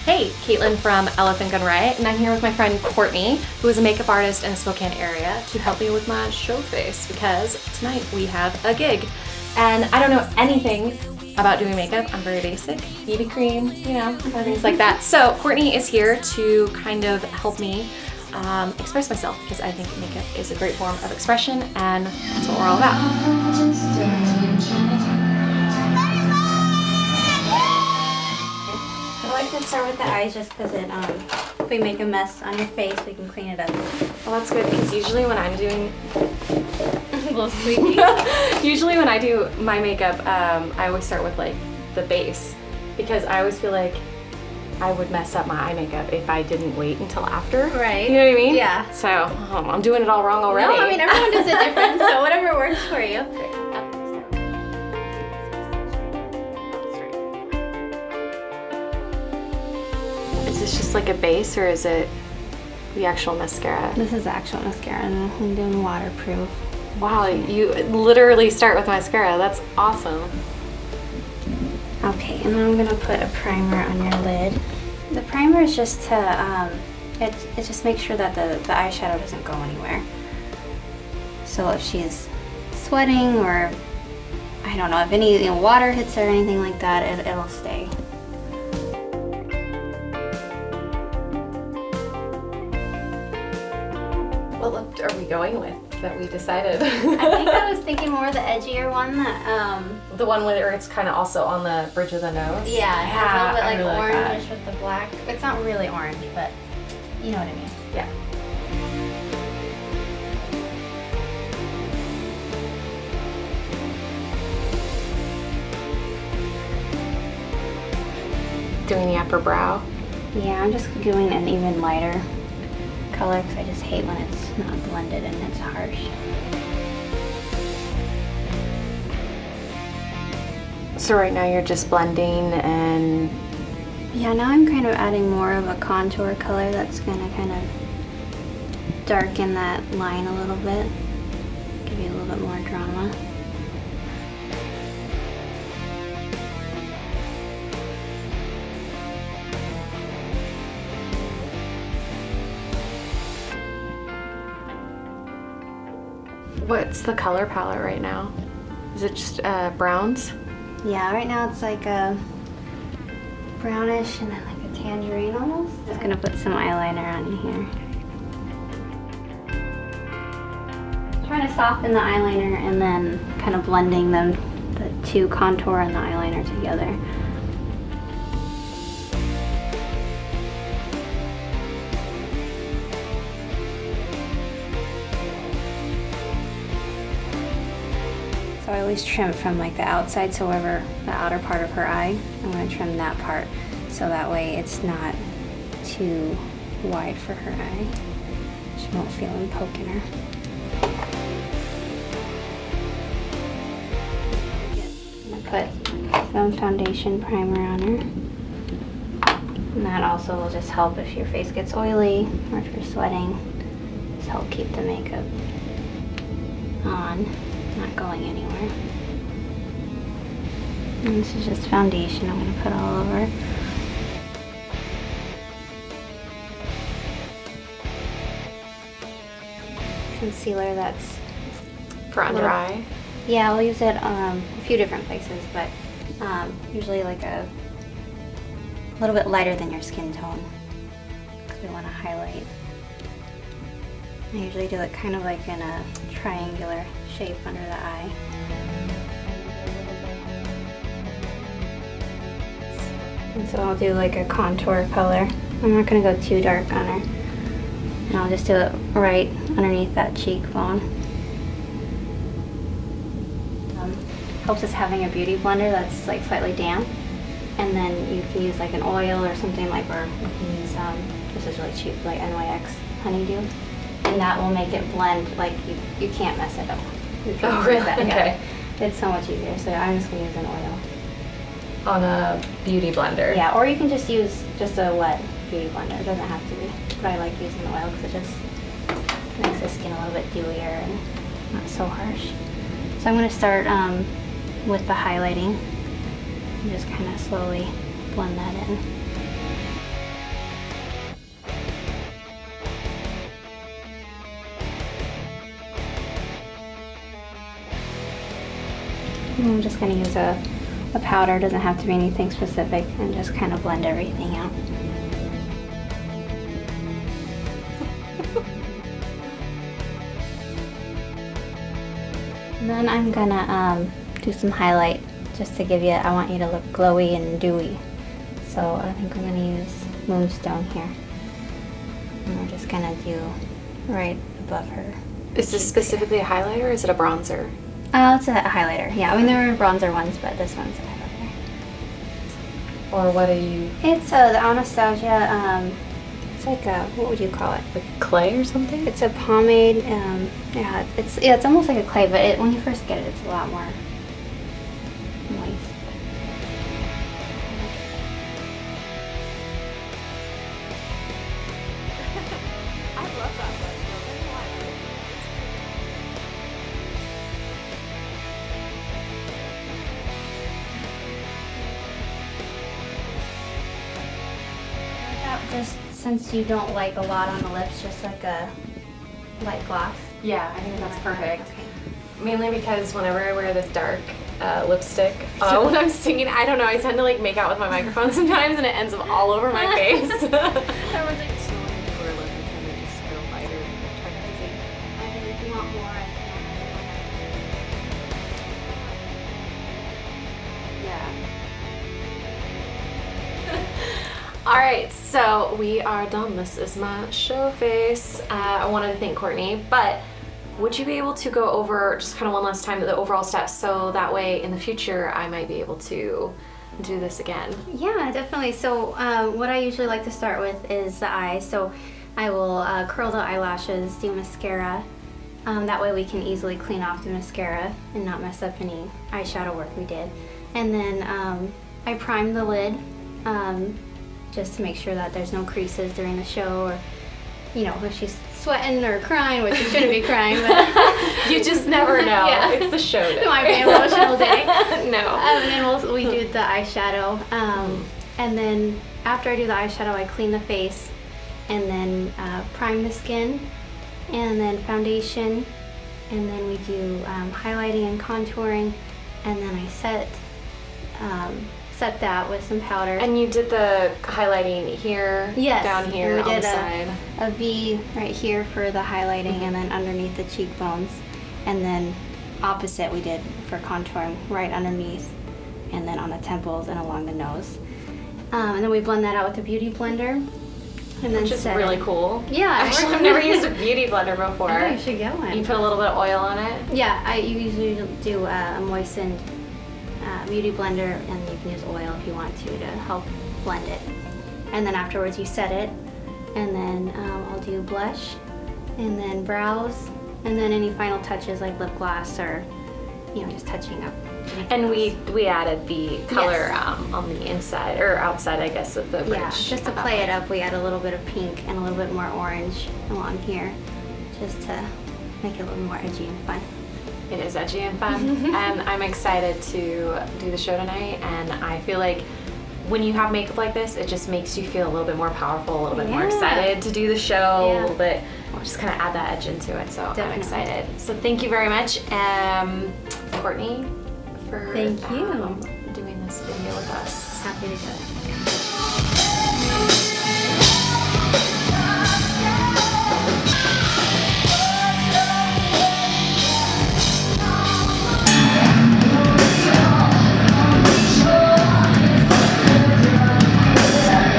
Hey, Caitlin from Elephant Gun Riot, and I'm here with my friend Courtney, who is a makeup artist in the Spokane area, to help me with my show face because tonight we have a gig. And I don't know anything about doing makeup. I'm very basic, BB cream, you know, things like that. So Courtney is here to kind of help me express myself because I think makeup is a great form of expression, and that's what we're all about. I like to start with the eyes just because if we make a mess on your face, we can clean it up. Well, that's good because usually when I'm doing A little squeaky. usually when I do my makeup, I always start with like the base because I always feel like I would mess up my eye makeup if I didn't wait until after. Right. You know what I mean? Yeah. So I'm doing it all wrong already. No, I mean everyone does it different, so whatever works for you. Is this just like a base or is it the actual mascara? This is the actual mascara, and I'm doing waterproof. Wow, you literally start with mascara. That's awesome. Okay, and then I'm gonna put a primer on your lid. The primer is just to, it just makes sure that the eyeshadow doesn't go anywhere. So if she's sweating or, I don't know, if any water hits her or anything like that, it'll stay. What look are we going with that we decided? I think I was thinking more the edgier one that, the one where it's kind of also on the bridge of the nose? yeah, it has a little bit I like really orange with the black. It's not really orange, but you know what I mean. Yeah. Doing the upper brow. Yeah, I'm just doing an even lighter color because I just hate when it's not blended and it's harsh. So right now you're just blending and... Yeah, now I'm kind of adding more of a contour color that's gonna kind of darken that line a little bit. Give you a little bit more drama. What's the color palette right now? Is it just browns? Yeah, right now it's like a brownish and then like a tangerine almost. Just gonna put some eyeliner on here. Trying to soften the eyeliner and then kind of blending the two contour and the eyeliner together. So I always trim from like the outside, so wherever the outer part of her eye, I'm going to trim that part so that way it's not too wide for her eye. She won't feel him poking her. I'm going to put some foundation primer on her. And that also will just help if your face gets oily or if you're sweating. Just help keep the makeup on. Not going anywhere. And this is just foundation I'm going to put all over. Concealer that's For under eye? Yeah, we'll use it a few different places, but usually like a little bit lighter than your skin tone because we want to highlight. I usually do it kind of like in a triangular shape under the eye. And so I'll do like a contour color. I'm not going to go too dark on her. And I'll just do it right underneath that cheekbone. Helps us having a beauty blender that's like slightly damp. And then you can use like an oil or something like, or you can use, this is really cheap, like NYX Honeydew. And that will make it blend like you can't mess it up. Oh, really? Yeah. Okay. It's so much easier. So I'm just going to use an oil. On a beauty blender? Yeah, or you can just use just a wet beauty blender. It doesn't have to be. But I like using the oil because it just makes the skin a little bit dewier and not so harsh. So I'm going to start with the highlighting and just kind of slowly blend that in. I'm just going to use a powder, doesn't have to be anything specific, and just kind of blend everything out. And then I'm gonna do some highlight just to give you, I want you to look glowy and dewy. So I think I'm gonna use Moonstone here. And we're just gonna do right above her. Is this specifically a highlighter or is it a bronzer? Oh, it's a highlighter. Yeah, I mean there are bronzer ones, but this one's a highlighter. Or what are you? It's the Anastasia, it's like a, what would you call it? Like clay or something? It's a pomade. Yeah, it's almost like a clay, but when you first get it, it's a lot more moist. I love that one. Just since you don't like a lot on the lips, just like a light gloss. Yeah, I think that's perfect. Okay. Mainly because whenever I wear this dark lipstick, when I'm singing, I don't know, I tend to like make out with my microphone sometimes and it ends up all over my face. That was like, so when you wear lip, you kind of just go lighter. if you want more, All right, so we are done. This is my show face. I wanted to thank Courtney, but would you be able to go over just kind of one last time the overall steps so that way in the future I might be able to do this again? Yeah, definitely. So what I usually like to start with is the eyes. So I will curl the eyelashes, do mascara. That way we can easily clean off the mascara and not mess up any eyeshadow work we did. And then I prime the lid just to make sure that there's no creases during the show, or you know, if she's sweating or crying, which she shouldn't be crying, but you just never know. Yeah. It's the show day. It might be an emotional day. No. And then we do the eyeshadow. And then after I do the eyeshadow, I clean the face, and then prime the skin, and then foundation, and then we do highlighting and contouring, and then I set that with some powder. And you did the highlighting here, Yes, down here and we on the did side. a V right here for the highlighting, and then underneath the cheekbones, and then opposite we did for contouring right underneath, and then on the temples and along the nose. And then we blend that out with a beauty blender, and then Which is set really it. cool. Yeah, Actually, I've never used a beauty blender before. Oh, you should get one. You put a little bit of oil on it? Yeah, I usually do a moistened beauty blender, and you can use oil if you want to help blend it. And then afterwards you set it, and then I'll do blush, and then brows, and then any final touches like lip gloss or, you know, just touching up. And we added the color Yes. on the inside, or outside, I guess, of the bridge. Yeah, just to play it up, we add a little bit of pink and a little bit more orange along here, just to make it a little more edgy and fun. It is edgy and fun, and I'm excited to do the show tonight, and I feel like when you have makeup like this, it just makes you feel a little bit more powerful, a little bit more excited to do the show, a little bit, just kind of add that edge into it, so Definitely. I'm excited. So thank you very much, Courtney, for Thank you. doing this video with us. Happy to do it.